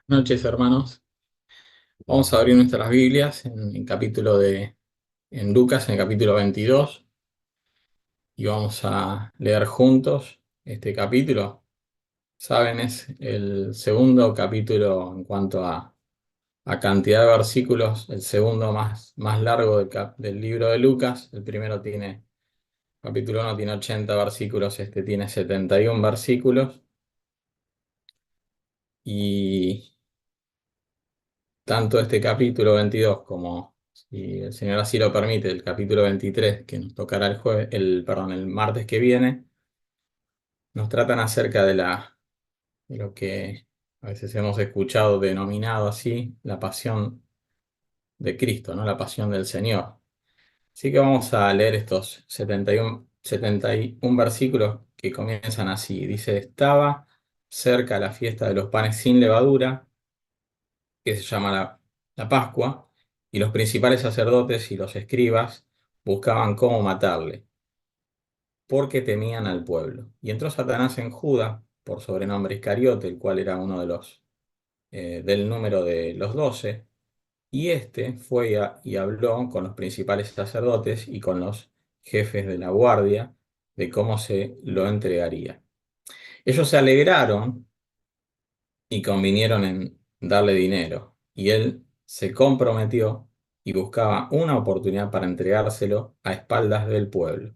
Noches, hermanos. Vamos a abrir nuestras Biblias en Lucas, en el capítulo 22, y vamos a leer juntos este capítulo. Saben, es el segundo capítulo en cuanto a cantidad de versículos, el segundo más largo del libro de Lucas. Capítulo 1 tiene 80 versículos, este tiene 71 versículos, y tanto este capítulo 22 como, si el Señor así lo permite, el capítulo 23, que nos tocará el martes que viene, nos tratan acerca de lo que a veces hemos escuchado denominado así, la pasión de Cristo, ¿no? La pasión del Señor. Así que vamos a leer estos 71 versículos que comienzan así. Dice: estaba cerca la fiesta de los panes sin levadura, que se llama la Pascua, y los principales sacerdotes y los escribas buscaban cómo matarle, porque temían al pueblo. Y entró Satanás en Judas, por sobrenombre Iscariote, el cual era uno del número de los 12, y este fue y habló con los principales sacerdotes y con los jefes de la guardia de cómo se lo entregaría. Ellos se alegraron y convinieron en darle dinero, y él se comprometió y buscaba una oportunidad para entregárselo a espaldas del pueblo.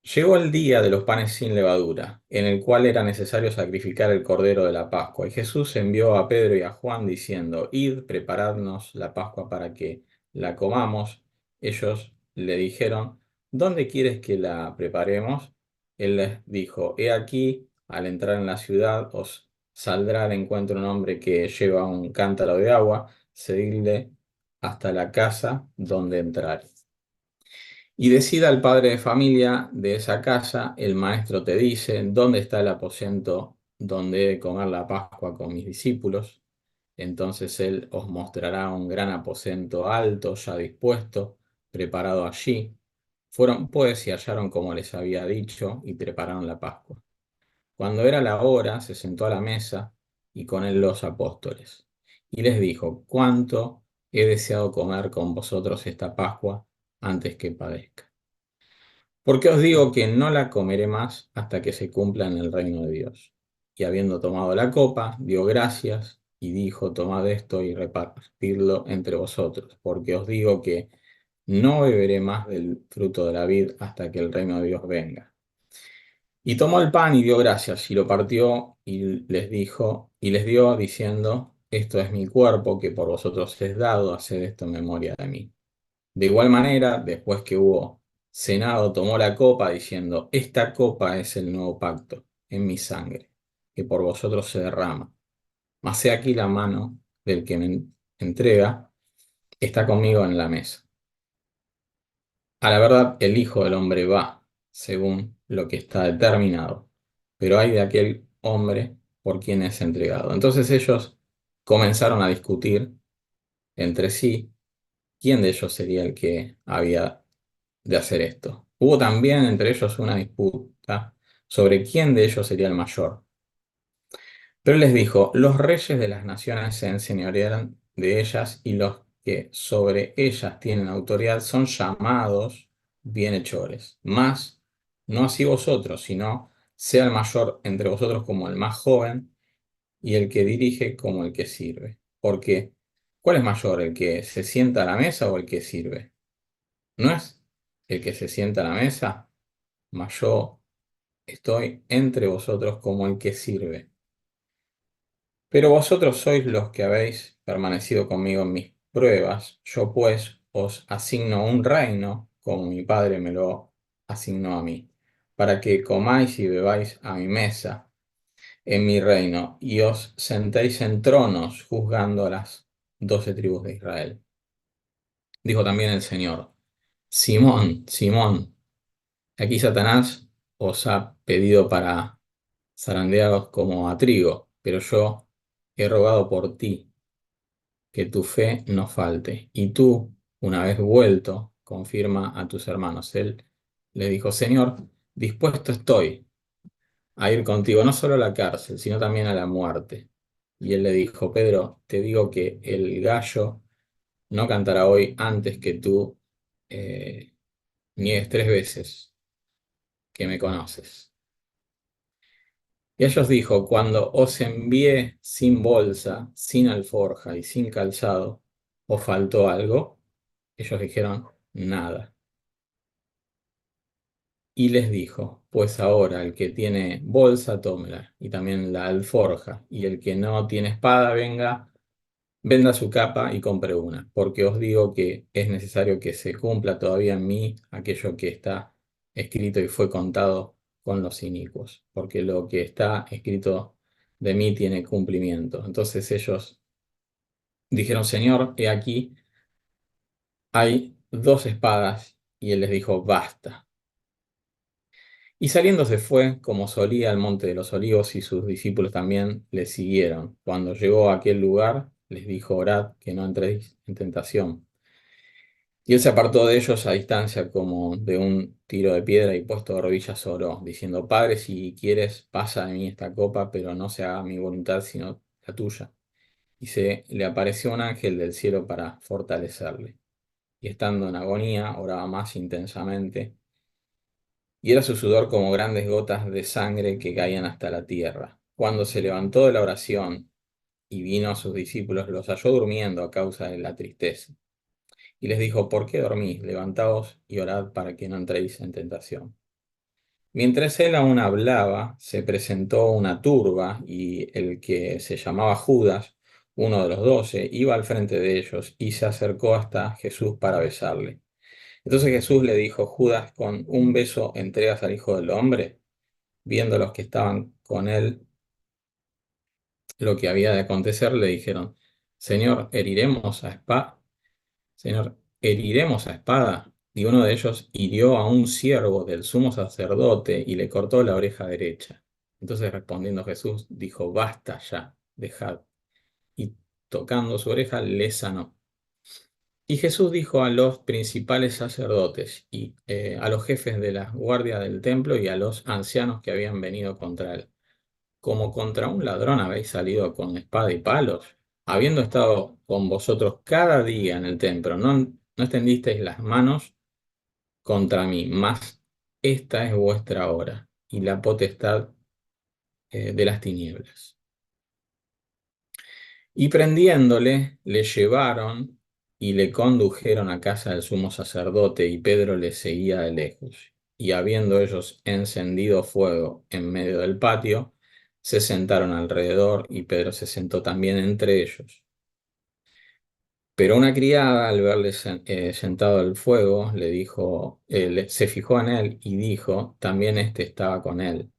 Llegó el día de los panes sin levadura, en el cual era necesario sacrificar el cordero de la Pascua, y Jesús envió a Pedro y a Juan diciendo: id, preparadnos la Pascua para que la comamos. Ellos le dijeron: ¿dónde quieres que la preparemos? Él les dijo: he aquí, al entrar en la ciudad os saldrá al encuentro un hombre que lleva un cántaro de agua, seguidle hasta la casa donde entrar. Y decida el padre de familia de esa casa: el maestro te dice, ¿dónde está el aposento donde he de comer la Pascua con mis discípulos? Entonces él os mostrará un gran aposento alto, ya dispuesto, preparado allí. Fueron pues y hallaron como les había dicho, y prepararon la Pascua. Cuando era la hora, se sentó a la mesa, y con él los apóstoles. Y les dijo: cuánto he deseado comer con vosotros esta Pascua antes que padezca. Porque os digo que no la comeré más hasta que se cumpla en el reino de Dios. Y habiendo tomado la copa, dio gracias y dijo: tomad esto y repartidlo entre vosotros, porque os digo que no beberé más del fruto de la vid hasta que el reino de Dios venga. Y tomó el pan y dio gracias y lo partió y les dio diciendo: esto es mi cuerpo que por vosotros es dado, haced esto en memoria de mí. De igual manera, después que hubo cenado, tomó la copa diciendo: esta copa es el nuevo pacto en mi sangre, que por vosotros se derrama. Mas he aquí la mano del que me entrega está conmigo en la mesa. A la verdad, el Hijo del Hombre va según lo que está determinado, pero hay de aquel hombre por quien es entregado. Entonces ellos comenzaron a discutir entre sí quién de ellos sería el que había de hacer esto. Hubo también entre ellos una disputa sobre quién de ellos sería el mayor. Pero él les dijo: los reyes de las naciones se enseñorearán de ellas, y los que sobre ellas tienen autoridad son llamados bienhechores. Mas no así vosotros, sino sea el mayor entre vosotros como el más joven, y el que dirige como el que sirve. Porque, ¿cuál es mayor, el que se sienta a la mesa o el que sirve? ¿No es el que se sienta a la mesa? Mas yo estoy entre vosotros como el que sirve. Pero vosotros sois los que habéis permanecido conmigo en mis pruebas. Yo pues os asigno un reino, como mi Padre me lo asignó a mí, para que comáis y bebáis a mi mesa en mi reino, y os sentéis en tronos juzgando a las 12 tribus de Israel. Dijo también el Señor: Simón, Simón, aquí Satanás os ha pedido para zarandeados como a trigo, pero yo he rogado por ti, que tu fe no falte. Y tú, una vez vuelto, confirma a tus hermanos. Él le dijo: Señor, dispuesto estoy, a ir contigo, no solo a la cárcel, sino también a la muerte. Y él le dijo, Pedro, te digo que el gallo no cantará hoy antes que tú eh, niegues 3 veces que me conoces. Y ellos dijo, cuando os envié sin bolsa, sin alforja y sin calzado, ¿os faltó algo? Ellos dijeron, nada. Y les dijo, pues ahora el que tiene bolsa, tómela, y también la alforja, y el que no tiene espada, venga, venda su capa y compre una, porque os digo que es necesario que se cumpla todavía en mí aquello que está escrito y fue contado con los inicuos, porque lo que está escrito de mí tiene cumplimiento. Entonces ellos dijeron, Señor, he aquí, hay 2 espadas, y él les dijo, basta. Y saliendo se fue, como solía, al monte de los olivos, y sus discípulos también le siguieron. Cuando llegó a aquel lugar, les dijo, orad, que no entréis en tentación. Y él se apartó de ellos a distancia como de un tiro de piedra y puesto de rodillas oró, diciendo, Padre, si quieres, pasa de mí esta copa, pero no se haga mi voluntad, sino la tuya. Y se le apareció un ángel del cielo para fortalecerle. Y estando en agonía, oraba más intensamente, y era su sudor como grandes gotas de sangre que caían hasta la tierra. Cuando se levantó de la oración y vino a sus discípulos, los halló durmiendo a causa de la tristeza. Y les dijo, ¿por qué dormís? Levantaos y orad para que no entréis en tentación. Mientras él aún hablaba, se presentó una turba y el que se llamaba Judas, uno de los 12, iba al frente de ellos y se acercó hasta Jesús para besarle. Entonces Jesús le dijo, Judas, ¿con un beso entregas al Hijo del Hombre? Viendo los que estaban con él lo que había de acontecer, le dijeron, Señor, Señor, ¿heriremos a espada? Y uno de ellos hirió a un siervo del sumo sacerdote y le cortó la oreja derecha. Entonces respondiendo Jesús, dijo, basta ya, dejad. Y tocando su oreja, le sanó. Y Jesús dijo a los principales sacerdotes y a los jefes de la guardia del templo y a los ancianos que habían venido contra él, como contra un ladrón habéis salido con espada y palos, habiendo estado con vosotros cada día en el templo, no extendisteis las manos contra mí, mas esta es vuestra hora y la potestad de las tinieblas. Y prendiéndole, le llevaron y le condujeron a casa del sumo sacerdote, y Pedro le seguía de lejos. Y habiendo ellos encendido fuego en medio del patio, se sentaron alrededor, y Pedro se sentó también entre ellos. Pero una criada, al verle sentado al fuego, le dijo, se fijó en él y dijo, también éste estaba con él.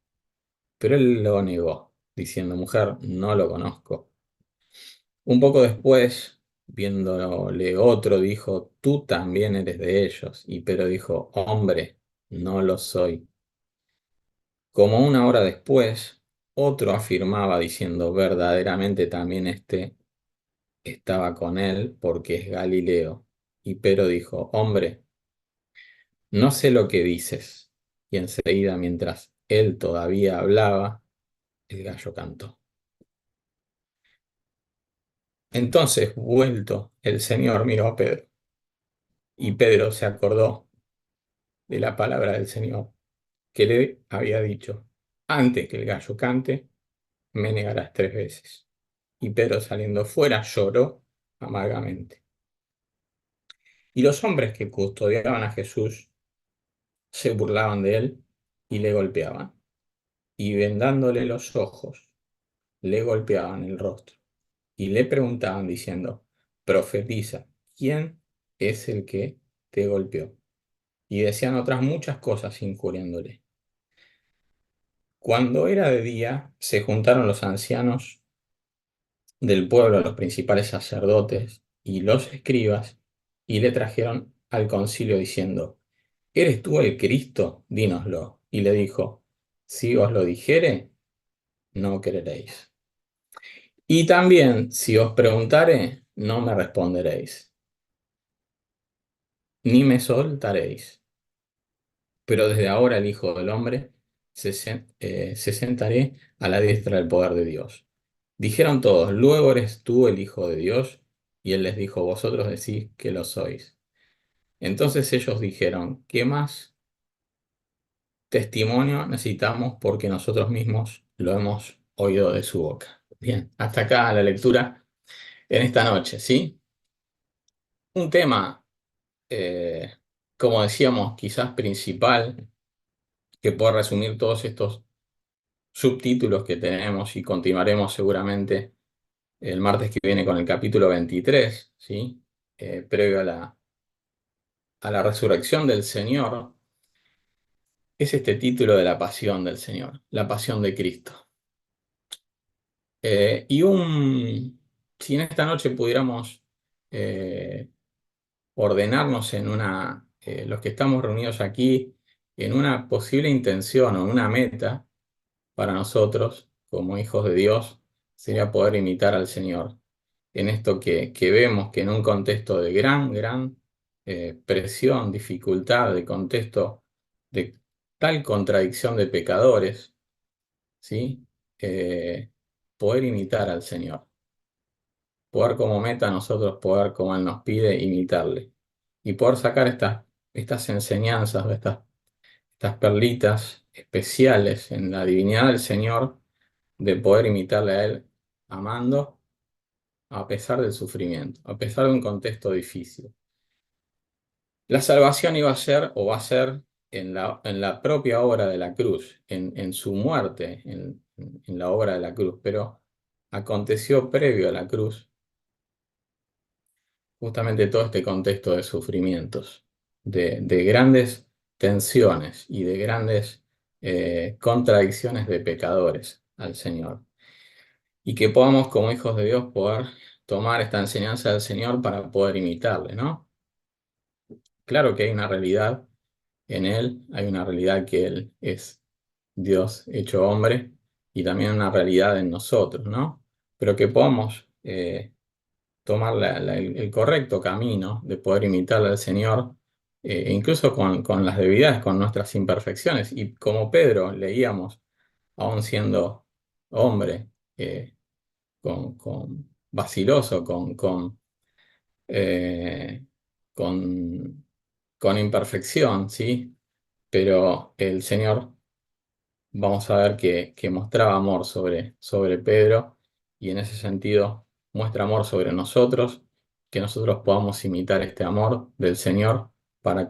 Pero él lo negó, diciendo, mujer, no lo conozco. Un poco después, viéndole otro, dijo, tú también eres de ellos. Y Pedro dijo, hombre, no lo soy. Como una hora después, otro afirmaba diciendo, verdaderamente también este estaba con él porque es Galileo. Y Pedro dijo, hombre, no sé lo que dices. Y enseguida, mientras él todavía hablaba, el gallo cantó. Entonces, vuelto, el Señor miró a Pedro, y Pedro se acordó de la palabra del Señor que le había dicho, antes que el gallo cante, me negarás 3 veces. Y Pedro saliendo fuera lloró amargamente. Y los hombres que custodiaban a Jesús se burlaban de él y le golpeaban. Y vendándole los ojos, le golpeaban el rostro. Y le preguntaban diciendo, profetiza, ¿quién es el que te golpeó? Y decían otras muchas cosas injuriándole. Cuando era de día, se juntaron los ancianos del pueblo, los principales sacerdotes y los escribas, y le trajeron al concilio diciendo, ¿eres tú el Cristo? Dínoslo. Y le dijo, si os lo dijere, no creeréis. Y también, si os preguntare, no me responderéis, ni me soltaréis. Pero desde ahora el Hijo del Hombre se sentaré a la diestra del poder de Dios. Dijeron todos, luego eres tú el Hijo de Dios. Y él les dijo, vosotros decís que lo sois. Entonces ellos dijeron, ¿qué más testimonio necesitamos porque nosotros mismos lo hemos oído de su boca? Bien, hasta acá la lectura en esta noche, ¿sí? Un tema, eh, como decíamos, quizás principal, que puede resumir todos estos subtítulos que tenemos y continuaremos seguramente el martes que viene con el capítulo 23, ¿sí? Previo a la resurrección del Señor, es este título de la pasión del Señor, la pasión de Cristo. Si en esta noche pudiéramos eh, ordenarnos los que estamos reunidos aquí, en una posible intención o una meta para nosotros, como hijos de Dios, sería poder imitar al Señor en esto que vemos que en un contexto de gran presión, dificultad, de contexto de tal contradicción de pecadores, ¿sí? Poder imitar al Señor, poder como meta nosotros, poder como Él nos pide, imitarle y poder sacar estas enseñanzas, estas perlitas especiales en la divinidad del Señor, de poder imitarle a Él amando a pesar del sufrimiento, a pesar de un contexto difícil. La salvación iba a ser o va a ser en la propia obra de la cruz, en su muerte, en la obra de la cruz, pero aconteció previo a la cruz justamente todo este contexto de sufrimientos, de grandes tensiones y de grandes contradicciones de pecadores al Señor. Y que podamos como hijos de Dios poder tomar esta enseñanza del Señor para poder imitarle, ¿no? Claro que hay una realidad en Él, hay una realidad que Él es Dios hecho hombre y también una realidad en nosotros, ¿no? Pero que podamos tomar el correcto camino de poder imitarle al Señor, incluso con las debilidades, con nuestras imperfecciones. Y como Pedro leíamos, aún siendo hombre, vaciloso, eh, con, con imperfección, ¿sí? Pero el Señor, vamos a ver que mostraba amor sobre Pedro y en ese sentido muestra amor sobre nosotros, que nosotros podamos imitar este amor del Señor para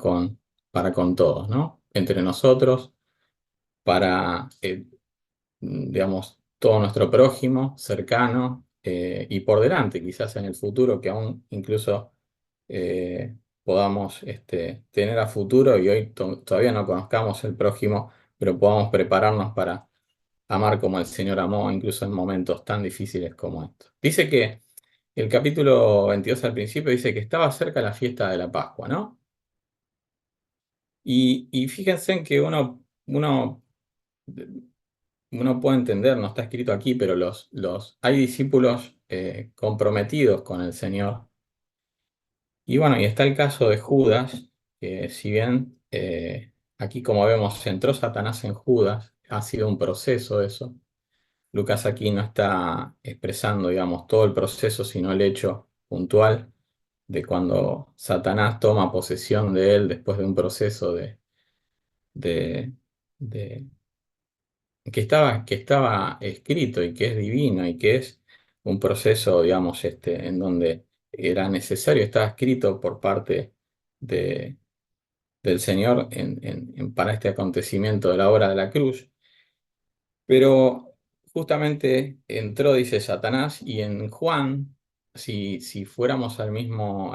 para con todos, ¿no? Entre nosotros, para digamos, todo nuestro prójimo cercano y por delante, quizás en el futuro, que aún incluso podamos tener a futuro y hoy todavía no conozcamos el prójimo, pero podamos prepararnos para amar como el Señor amó, incluso en momentos tan difíciles como estos. Dice que el capítulo 22 al principio dice que estaba cerca la fiesta de la Pascua, ¿no? Y fíjense en que uno puede entender, no está escrito aquí, pero hay discípulos comprometidos con el Señor. Y bueno, y está el caso de Judas, que si bien aquí como vemos entró Satanás en Judas, ha sido un proceso eso. Lucas aquí no está expresando, digamos, todo el proceso, sino el hecho puntual de cuando Satanás toma posesión de él después de un proceso de, de que estaba escrito y que es divino y que es un proceso, digamos, en donde era necesario, estaba escrito por parte de, del Señor para este acontecimiento de la obra de la cruz. Pero justamente entró, dice Satanás, y en Juan, si fuéramos al mismo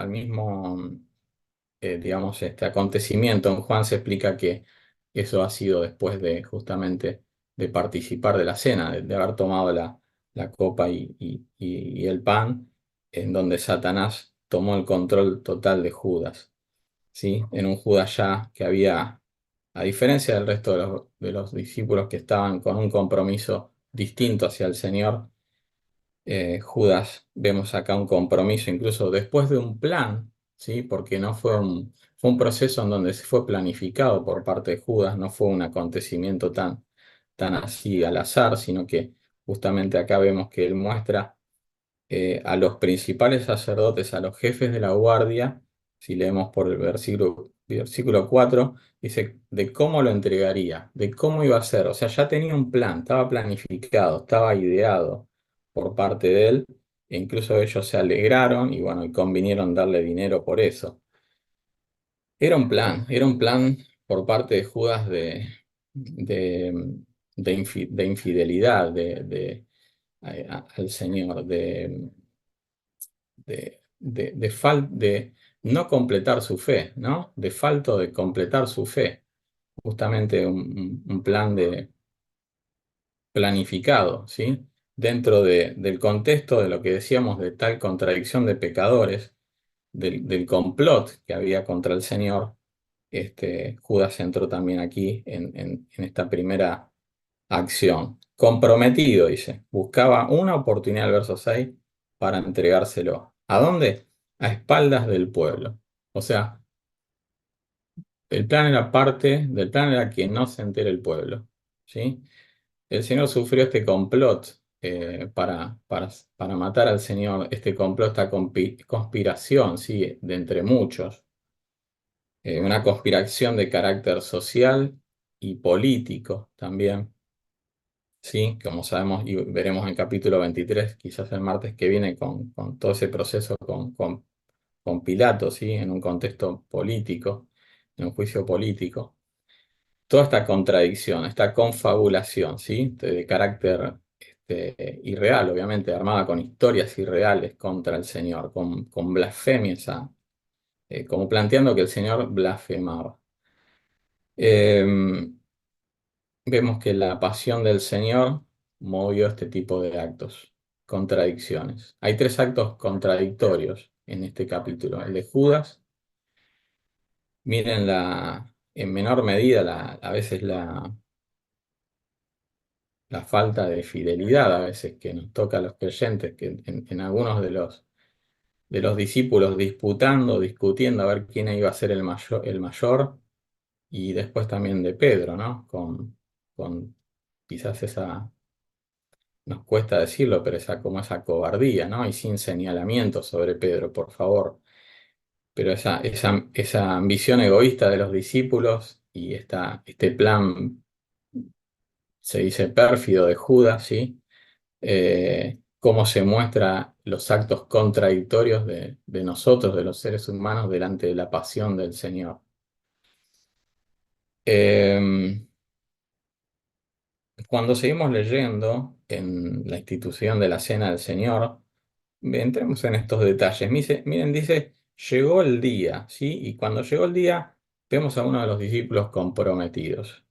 digamos, este acontecimiento. En Juan se explica que eso ha sido después de justamente de participar de la cena, de haber tomado la copa y el pan, en donde Satanás tomó el control total de Judas, ¿sí? En un Judas ya que había, a diferencia del resto de los discípulos que estaban con un compromiso distinto hacia el Señor, Judas, vemos acá un compromiso incluso después de un plan, ¿sí? Porque no fue un proceso en donde se fue planificado por parte de Judas, no fue un acontecimiento tan tan así al azar, sino que justamente acá vemos que él muestra a los principales sacerdotes, a los jefes de la guardia, si leemos por el versículo 4, dice de cómo lo entregaría, de cómo iba a ser. O sea, ya tenía un plan, estaba planificado, estaba ideado por parte de él, e incluso ellos se alegraron y bueno, y convinieron darle dinero por eso. Era un plan por parte de Judas de, de infidelidad al Señor, de no completar su fe, ¿no? De falto de completar su fe. Justamente un plan planificado, ¿sí? Dentro del contexto de lo que decíamos de tal contradicción de pecadores, del complot que había contra el Señor, Judas entró también aquí en esta primera acción. Comprometido, dice. Buscaba una oportunidad, el verso 6, para entregárselo. ¿A dónde? A espaldas del pueblo. O sea, el plan era parte del plan era que no se entere el pueblo. ¿Sí? El Señor sufrió este complot para matar al Señor, este complot, esta conspiración, ¿sí? De entre muchos. Una conspiración de carácter social y político también. Sí, como sabemos y veremos en capítulo 23, quizás el martes que viene, con todo ese proceso con Pilato, ¿sí? En un contexto político, en un juicio político. Toda esta contradicción, esta confabulación, ¿sí? De carácter irreal, obviamente, armada con historias irreales contra el Señor, con blasfemias, como planteando que el Señor blasfemaba. Eh, Vemos que la pasión del Señor movió este tipo de actos, contradicciones. Hay tres actos contradictorios en este capítulo. El de Judas, miren en menor medida a veces la falta de fidelidad a veces que nos toca a los creyentes, que en algunos de los discípulos disputando, discutiendo a ver quién iba a ser el mayor, y después también de Pedro, ¿no? Con quizás esa nos cuesta decirlo, pero como esa cobardía, ¿no? Y sin señalamiento sobre Pedro, por favor. Pero esa ambición egoísta de los discípulos y este plan, se dice pérfido de Judas, ¿sí? Cómo se muestra los actos contradictorios de nosotros, de los seres humanos, delante de la pasión del Señor. Eh, Cuando seguimos leyendo en la institución de la Cena del Señor, entremos en estos detalles. Miren, dice, llegó el día, ¿sí? Y cuando llegó el día, vemos a uno de los discípulos comprometidos.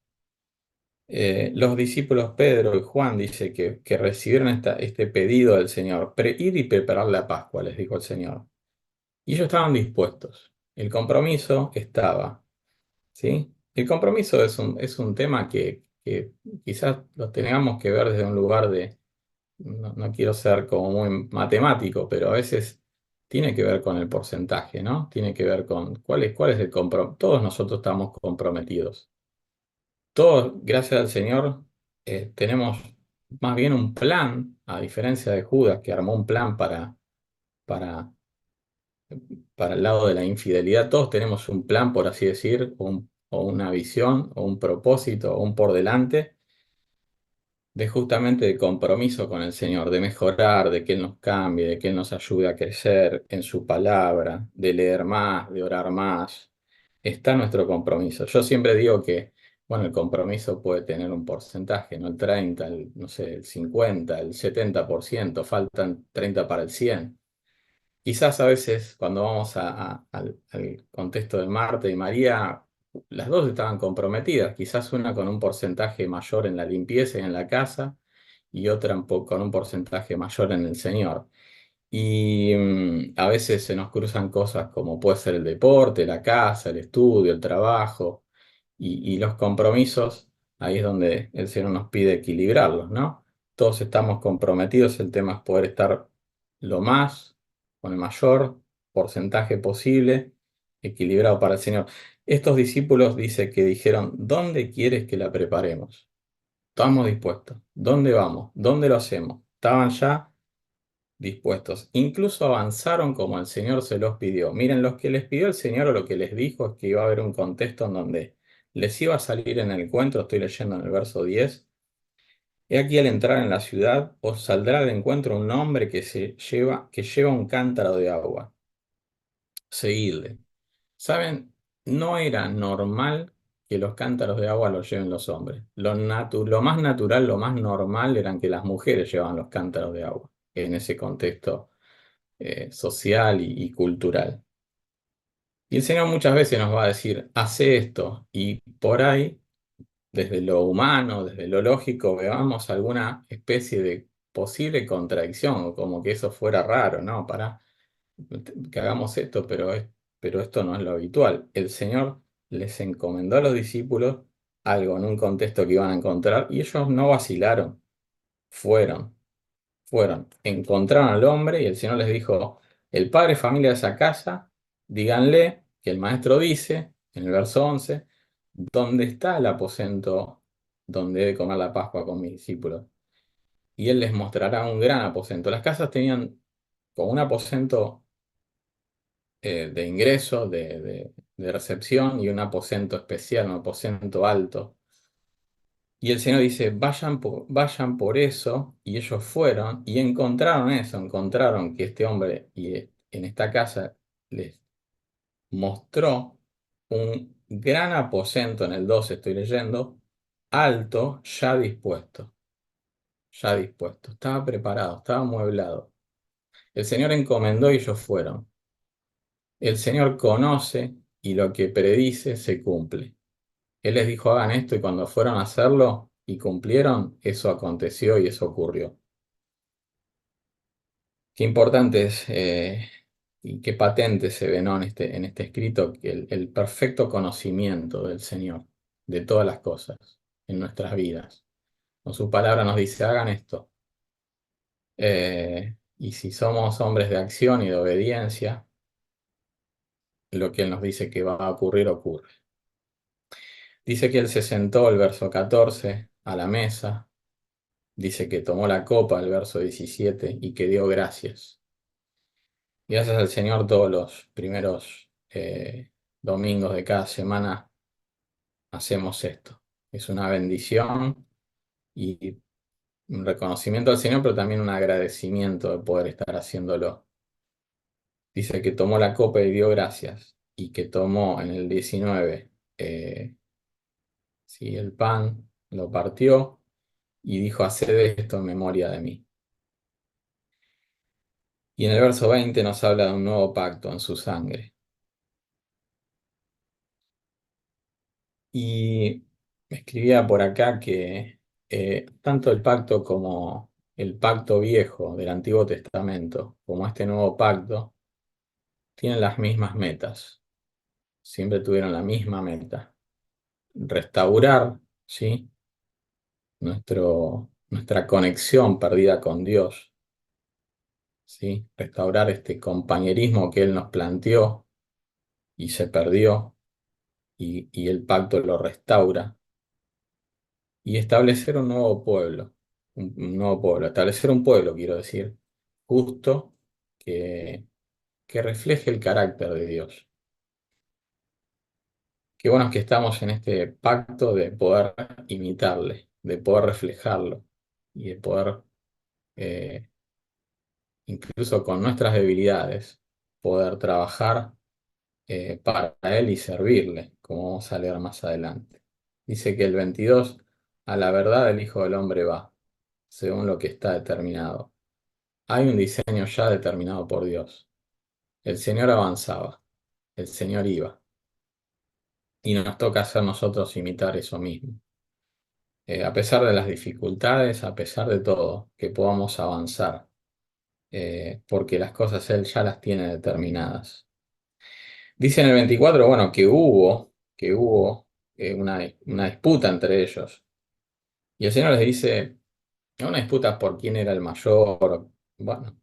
Los discípulos Pedro y Juan dice que recibieron este pedido del Señor, ir y preparar la Pascua, les dijo el Señor. Y ellos estaban dispuestos. El compromiso estaba, ¿sí? El compromiso es un tema que quizás lo tengamos que ver desde un lugar no quiero ser como muy matemático, pero a veces tiene que ver con el porcentaje, ¿no? Tiene que ver con cuál es el compromiso. Todos nosotros estamos comprometidos. Todos, gracias al Señor, tenemos más bien un plan, a diferencia de Judas, que armó un plan para, para el lado de la infidelidad. Todos tenemos un plan, por así decir, o una visión, o un propósito, o un por delante de justamente de compromiso con el Señor, de mejorar, de que Él nos cambie, de que Él nos ayude a crecer en su palabra, de leer más, de orar más. Está nuestro compromiso. Yo siempre digo que, bueno, el compromiso puede tener un porcentaje, ¿no? El 30, no sé, el 50, el 70%, faltan 30 para el 100. Quizás a veces cuando vamos al contexto de Marta y María, las dos estaban comprometidas, quizás una con un porcentaje mayor en la limpieza y en la casa y otra con un porcentaje mayor en el Señor. Y a veces se nos cruzan cosas como puede ser el deporte, la casa, el estudio, el trabajo y los compromisos, ahí es donde el Señor nos pide equilibrarlos, ¿no? Todos estamos comprometidos, el tema es poder estar lo más, con el mayor porcentaje posible, equilibrado para el Señor. Estos discípulos dice que dijeron, ¿dónde quieres que la preparemos? Estamos dispuestos. ¿Dónde vamos? ¿Dónde lo hacemos? Estaban ya dispuestos. Incluso avanzaron como el Señor se los pidió. Miren, lo que les pidió el Señor o lo que les dijo es que iba a haber un contexto en donde les iba a salir en el encuentro, estoy leyendo en el verso 10. He aquí al entrar en la ciudad, os saldrá de encuentro un hombre que lleva un cántaro de agua. Seguidle. ¿Saben? No era normal que los cántaros de agua los lleven los hombres. Lo más natural, lo más normal eran que las mujeres llevaban los cántaros de agua en ese contexto social y cultural. Y el Señor muchas veces nos va a decir, hace esto, y por ahí, desde lo humano, desde lo lógico, veamos alguna especie de posible contradicción, o como que eso fuera raro, ¿no? Para que hagamos esto, pero esto no es lo habitual. El Señor les encomendó a los discípulos algo en un contexto que iban a encontrar, y ellos no vacilaron, fueron. Encontraron al hombre y el Señor les dijo, el padre es familia de esa casa, díganle que el maestro dice, en el verso 11, ¿dónde está el aposento donde he de comer la Pascua con mis discípulos? Y él les mostrará un gran aposento. Las casas tenían como un aposento de ingreso, de recepción y un aposento especial, un aposento alto. Y el Señor dice, vayan por eso, y ellos fueron y encontraron eso, encontraron que este hombre en esta casa les mostró un gran aposento, en el 12 estoy leyendo, alto, ya dispuesto, estaba preparado, estaba amueblado. El Señor encomendó y ellos fueron. El Señor conoce y lo que predice se cumple. Él les dijo, hagan esto, y cuando fueron a hacerlo y cumplieron, eso aconteció y eso ocurrió. Qué importante es y qué patente se ve, ¿no? En este escrito, que el perfecto conocimiento del Señor, de todas las cosas en nuestras vidas. Con su palabra nos dice, hagan esto. Y si somos hombres de acción y de obediencia, lo que Él nos dice que va a ocurrir, ocurre. Dice que Él se sentó, el verso 14, a la mesa. Dice que tomó la copa, el verso 17, y que dio gracias. Gracias al Señor todos los primeros domingos de cada semana hacemos esto. Es una bendición y un reconocimiento al Señor, pero también un agradecimiento de poder estar haciéndolo. Dice que tomó la copa y dio gracias, y que tomó en el 19 sí, el pan, lo partió y dijo, haced esto en memoria de mí. Y en el verso 20 nos habla de un nuevo pacto en su sangre. Y me escribía por acá que tanto el pacto como el pacto viejo del Antiguo Testamento, como este nuevo pacto, tienen las mismas metas. Siempre tuvieron la misma meta. Restaurar, ¿sí? Nuestra conexión perdida con Dios, ¿sí? Restaurar este compañerismo que Él nos planteó y se perdió, y el pacto lo restaura. Y establecer un nuevo pueblo, un nuevo pueblo, establecer un pueblo, quiero decir, justo, que, que refleje el carácter de Dios. Qué bueno es que estamos en este pacto de poder imitarle, de poder reflejarlo y de poder, eh, incluso con nuestras debilidades, poder trabajar para Él y servirle, como vamos a leer más adelante. Dice que el 22, a la verdad el Hijo del Hombre va, según lo que está determinado. Hay un diseño ya determinado por Dios. El Señor avanzaba, el Señor iba, y nos toca hacer nosotros imitar eso mismo. A pesar de las dificultades, a pesar de todo, que podamos avanzar, porque las cosas Él ya las tiene determinadas. Dice en el 24, bueno, que hubo una disputa entre ellos. Y el Señor les dice, no una disputa por quién era el mayor. Bueno,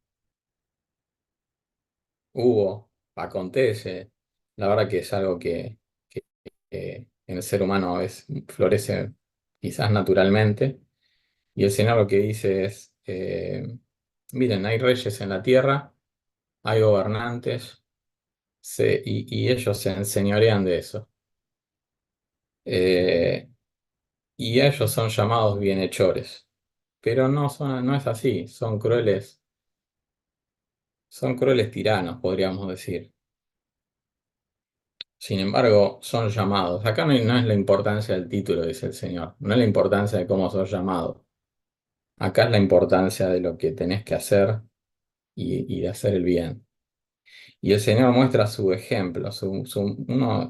acontece. La verdad que es algo que en el ser humano florece quizás naturalmente. Y el Señor lo que dice es, miren, hay reyes en la tierra, hay gobernantes, y ellos se enseñorean de eso. Eh, y ellos son llamados bienhechores, pero no es así, son crueles tiranos, podríamos decir. Sin embargo, son llamados. Acá no es la importancia del título, dice el Señor, no es la importancia de cómo sos llamado. Acá es la importancia de lo que tenés que hacer y de hacer el bien. Y el Señor muestra su ejemplo, uno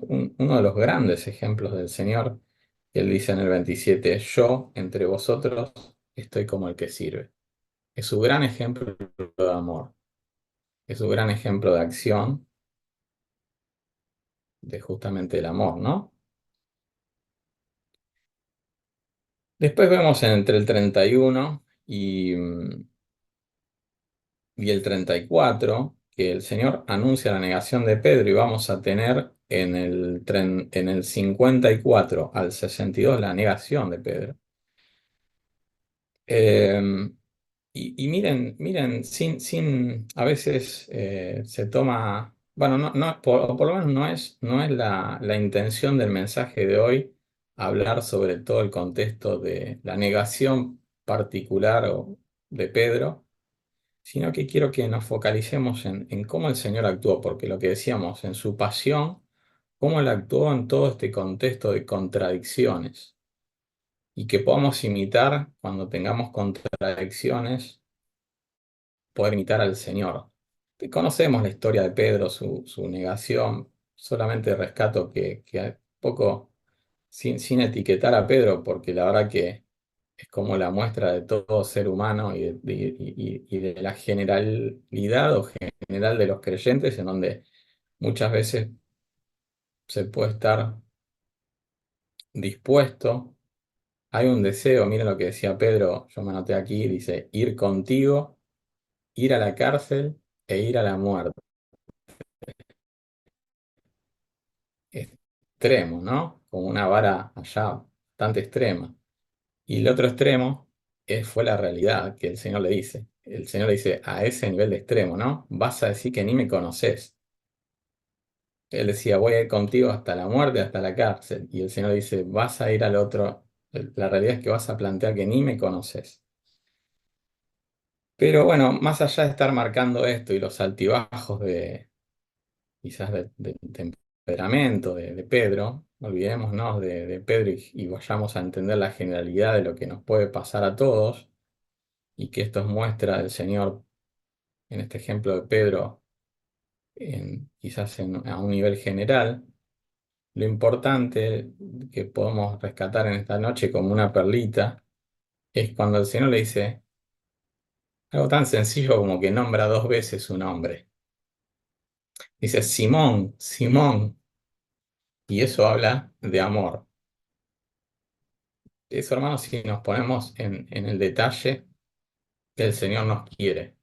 de los grandes ejemplos del Señor. Él dice en el 27, yo entre vosotros estoy como el que sirve. Es su gran ejemplo de amor, es su gran ejemplo de acción, de justamente el amor, ¿no? Después vemos entre el 31 y el 34 que el Señor anuncia la negación de Pedro y vamos a tener en el 54 al 62 la negación de Pedro. Eh, y miren, a veces se toma, bueno, o por lo menos no es la intención del mensaje de hoy hablar sobre todo el contexto de la negación particular de Pedro, sino que quiero que nos focalicemos en cómo el Señor actuó, porque lo que decíamos, en su pasión, cómo Él actuó en todo este contexto de contradicciones y que podamos imitar cuando tengamos contradicciones, poder imitar al Señor. Conocemos la historia de Pedro, su negación, solamente rescato que poco, sin etiquetar a Pedro, porque la verdad que es como la muestra de todo ser humano y de la generalidad o general de los creyentes, en donde muchas veces se puede estar dispuesto. Hay un deseo, miren lo que decía Pedro, yo me anoté aquí, dice, ir contigo, ir a la cárcel e ir a la muerte. Extremo, ¿no? Como una vara allá bastante extrema. Y el otro extremo fue la realidad que el Señor le dice. El Señor le dice, a ese nivel de extremo, ¿no? Vas a decir que ni me conoces. Él decía, voy a ir contigo hasta la muerte, hasta la cárcel. Y el Señor dice, vas a ir al otro. La realidad es que vas a plantear que ni me conoces. Pero bueno, más allá de estar marcando esto y los altibajos quizás del temperamento de Pedro, olvidémonos de Pedro y vayamos a entender la generalidad de lo que nos puede pasar a todos y que esto es muestra del Señor en este ejemplo de Pedro, quizás a un nivel general. Lo importante que podemos rescatar en esta noche como una perlita es cuando el Señor le dice algo tan sencillo como que nombra dos veces su nombre. Dice Simón, Simón, y eso habla de amor. Eso, hermanos, si nos ponemos en el detalle, el Señor nos quiere,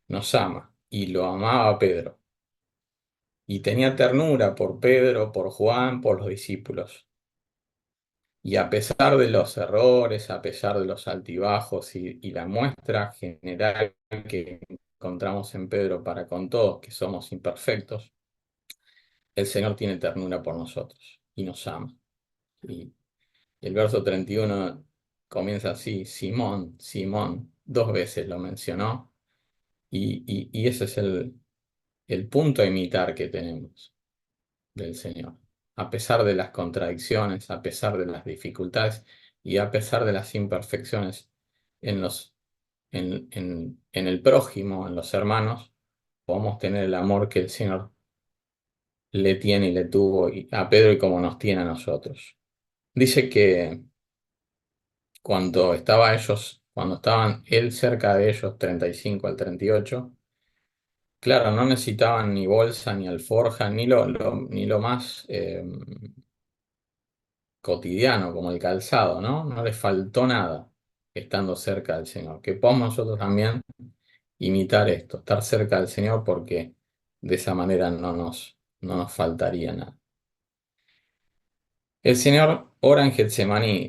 nos ama, y lo amaba Pedro. Y tenía ternura por Pedro, por Juan, por los discípulos. Y a pesar de los errores, a pesar de los altibajos y la muestra general que encontramos en Pedro para con todos, que somos imperfectos, el Señor tiene ternura por nosotros y nos ama. Y el verso 31 comienza así, Simón, Simón, dos veces lo mencionó, y ese es el punto a imitar que tenemos del Señor. A pesar de las contradicciones, a pesar de las dificultades y a pesar de las imperfecciones en en el prójimo, en los hermanos, podemos tener el amor que el Señor le tiene y le tuvo a Pedro y como nos tiene a nosotros. Dice que cuando estaban él cerca de ellos, 35 al 38, claro, no necesitaban ni bolsa, ni alforja, ni lo más cotidiano como el calzado, ¿no? No les faltó nada estando cerca del Señor. Que podamos nosotros también imitar esto, estar cerca del Señor porque de esa manera no nos faltaría nada. El Señor ora en Getsemaní.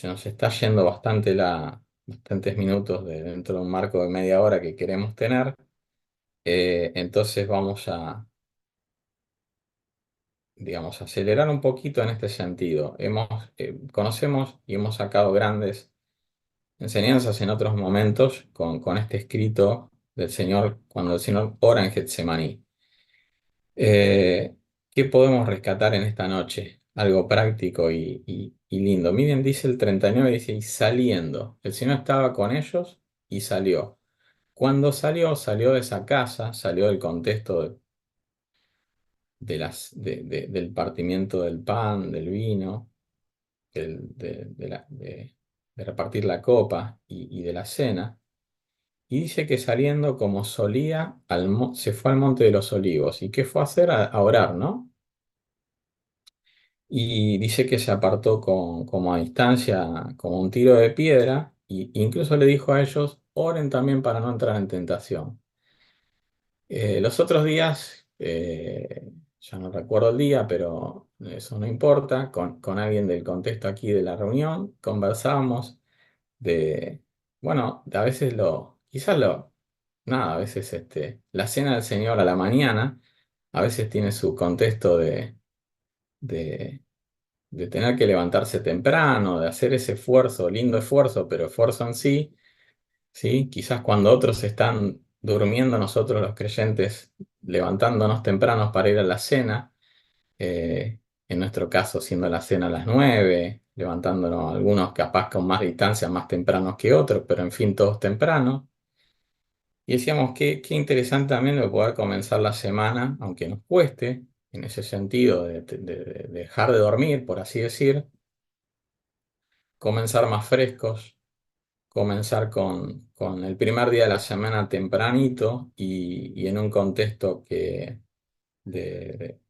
se nos está yendo bastantes minutos dentro de un marco de media hora que queremos tener. Entonces vamos a, digamos, acelerar un poquito en este sentido. Conocemos y hemos sacado grandes enseñanzas en otros momentos con este escrito del Señor, cuando el Señor ora en Getsemaní. Eh, ¿Qué podemos rescatar en esta noche? Algo práctico y lindo. Miren, dice el 39, dice, y saliendo. El Señor estaba con ellos y salió. Cuando salió, salió de esa casa, salió del contexto del partimiento del pan, del vino, de repartir la copa y de la cena. Y dice que saliendo como solía, se fue al monte de los olivos. ¿Y qué fue a hacer? A orar, ¿no? Y dice que se apartó como a distancia, como un tiro de piedra, e incluso le dijo a ellos, oren también para no entrar en tentación. Los otros días, ya no recuerdo el día, pero eso no importa, con alguien del contexto aquí de la reunión, conversábamos de, bueno, a veces nada, a veces la cena del Señor a la mañana, a veces tiene su contexto de, de tener que levantarse temprano, de hacer ese esfuerzo, lindo esfuerzo, pero esfuerzo en sí, ¿sí? Quizás cuando otros están durmiendo, nosotros los creyentes levantándonos tempranos para ir a la cena, en nuestro caso siendo la cena a las 9, levantándonos algunos capaz con más distancia, más tempranos que otros, pero en fin, todos tempranos. Y decíamos que qué interesante también de poder comenzar la semana, aunque nos cueste, en ese sentido de dejar de dormir, por así decir, comenzar más frescos, comenzar con el primer día de la semana tempranito y en un contexto de, de-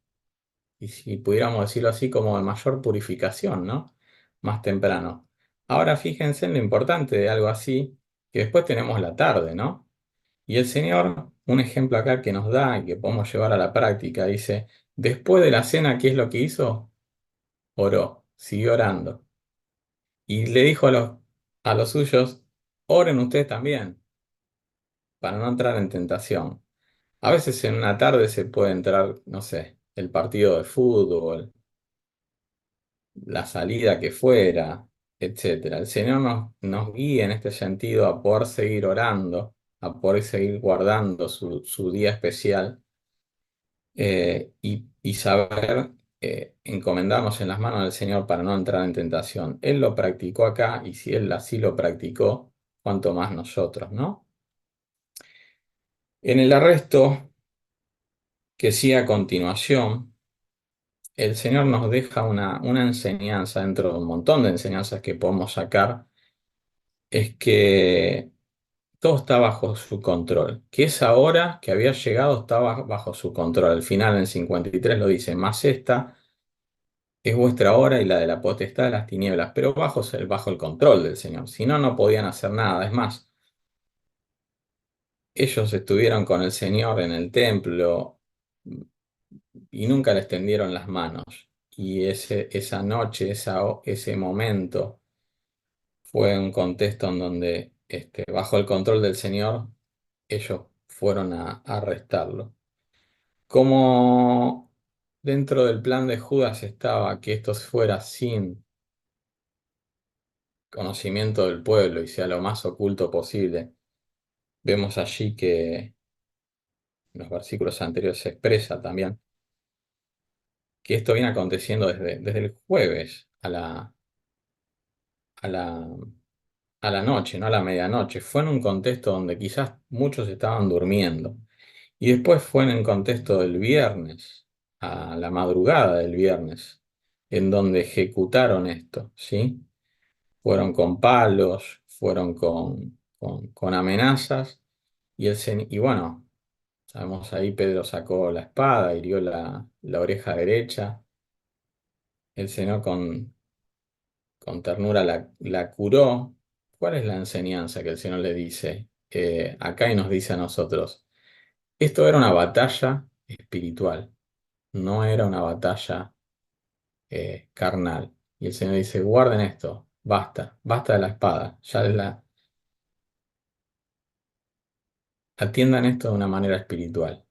y si pudiéramos decirlo así, como de mayor purificación, ¿no? Más temprano. Ahora fíjense en lo importante de algo así, que después tenemos la tarde, ¿no? Y el Señor, un ejemplo acá que nos da y que podemos llevar a la práctica, dice, después de la cena, ¿qué es lo que hizo? Oró, siguió orando. Y le dijo a los suyos, oren ustedes también, para no entrar en tentación. A veces en una tarde se puede entrar, no sé, el partido de fútbol, la salida que fuera, etcétera. El Señor nos guía en este sentido a poder seguir orando, a poder seguir guardando su día especial, y saber encomendarnos en las manos del Señor para no entrar en tentación. Él lo practicó acá y si Él así lo practicó, cuanto más nosotros, ¿no? En el arresto que sigue a continuación, el Señor nos deja una enseñanza dentro de un montón de enseñanzas que podemos sacar, es que todo está bajo su control, que esa hora que había llegado estaba bajo su control. Al final en 53 lo dice, más esta es vuestra hora y la de la potestad de las tinieblas, pero bajo el control del Señor. Si no, no podían hacer nada. Es más, ellos estuvieron con el Señor en el templo y nunca les tendieron las manos. Y esa noche, ese momento, fue un contexto en donde, bajo el control del Señor, ellos fueron a arrestarlo. Como dentro del plan de Judas estaba que esto fuera sin conocimiento del pueblo y sea lo más oculto posible, vemos allí que en los versículos anteriores se expresa también que esto viene aconteciendo desde el jueves a la, a la noche, no a la medianoche. Fue en un contexto donde quizás muchos estaban durmiendo. Y después fue en el contexto del viernes, a la madrugada del viernes, en donde ejecutaron esto, ¿sí? Fueron con palos, fueron con amenazas, y bueno, sabemos ahí Pedro sacó la espada, hirió la oreja derecha, el Señor con ternura la curó. ¿Cuál es la enseñanza que el Señor le dice acá y nos dice a nosotros? Esto era una batalla espiritual, no era una batalla carnal. Y el Señor dice, guarden esto. Basta, basta de la espada. Atiendan esto de una manera espiritual.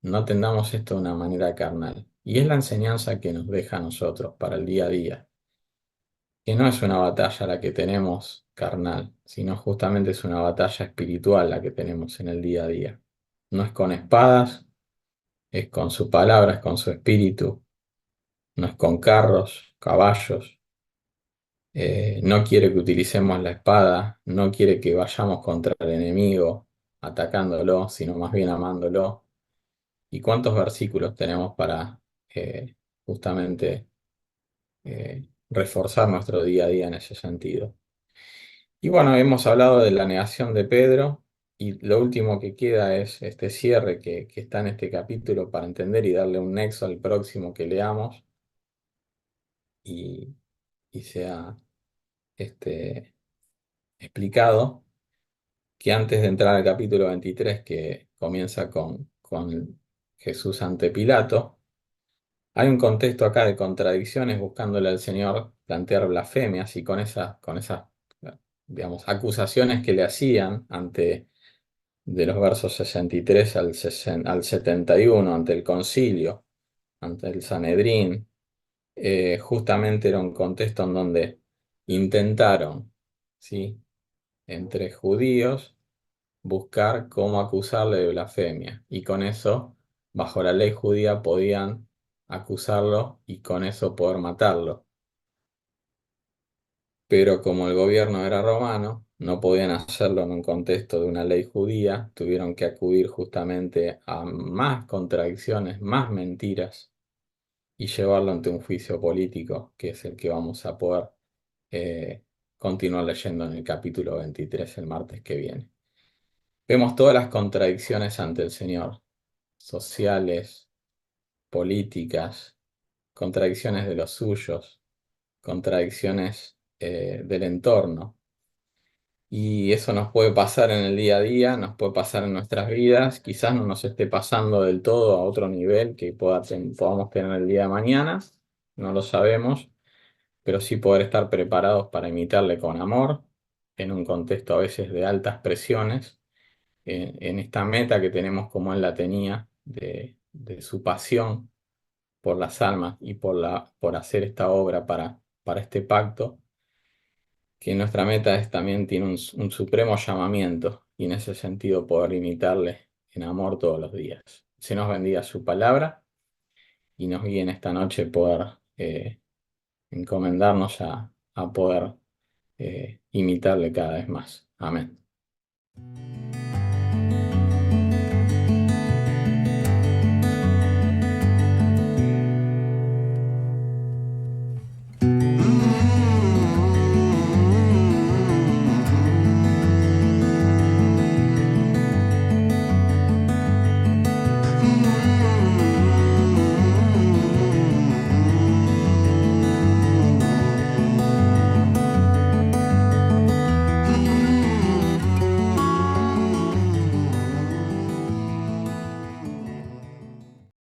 No atendamos esto de una manera carnal. Y es la enseñanza que nos deja a nosotros para el día a día, que no es una batalla la que tenemos carnal, sino justamente es una batalla espiritual la que tenemos en el día a día. No es con espadas, es con su palabra, es con su espíritu, no es con carros, caballos. No quiere que utilicemos la espada, no quiere que vayamos contra el enemigo atacándolo, sino más bien amándolo. ¿Y cuántos versículos tenemos para justamente reforzar nuestro día a día en ese sentido? Y bueno, hemos hablado de la negación de Pedro y lo último que queda es este cierre que está en este capítulo para entender y darle un nexo al próximo que leamos y, y sea este, explicado que antes de entrar al capítulo 23 que comienza con Jesús ante Pilato, hay un contexto acá de contradicciones buscándole al Señor plantear blasfemias y con esas, digamos, acusaciones que le hacían ante de los versos 63 al 71 ante el concilio, ante el Sanedrín, justamente era un contexto en donde intentaron, ¿sí?, entre judíos buscar cómo acusarle de blasfemia y con eso, bajo la ley judía, podían acusarlo y con eso poder matarlo. Pero como el gobierno era romano, no podían hacerlo en un contexto de una ley judía, tuvieron que acudir justamente a más contradicciones, más mentiras y llevarlo ante un juicio político, que es el que vamos a poder eh, continuar leyendo en el capítulo 23 el martes que viene. Vemos todas las contradicciones ante el Señor, sociales, políticas, contradicciones de los suyos, contradicciones del entorno. Y eso nos puede pasar en el día a día, nos puede pasar en nuestras vidas, quizás no nos esté pasando del todo a otro nivel que podamos tener el día de mañana, no lo sabemos, pero sí poder estar preparados para imitarle con amor, en un contexto a veces de altas presiones, en esta meta que tenemos como él la tenía, de su pasión por las almas y por hacer esta obra para este pacto que nuestra meta es, también tiene un supremo llamamiento y en ese sentido poder imitarle en amor todos los días. Se nos bendiga su palabra y nos guíe en esta noche poder encomendarnos a poder imitarle cada vez más. Amén.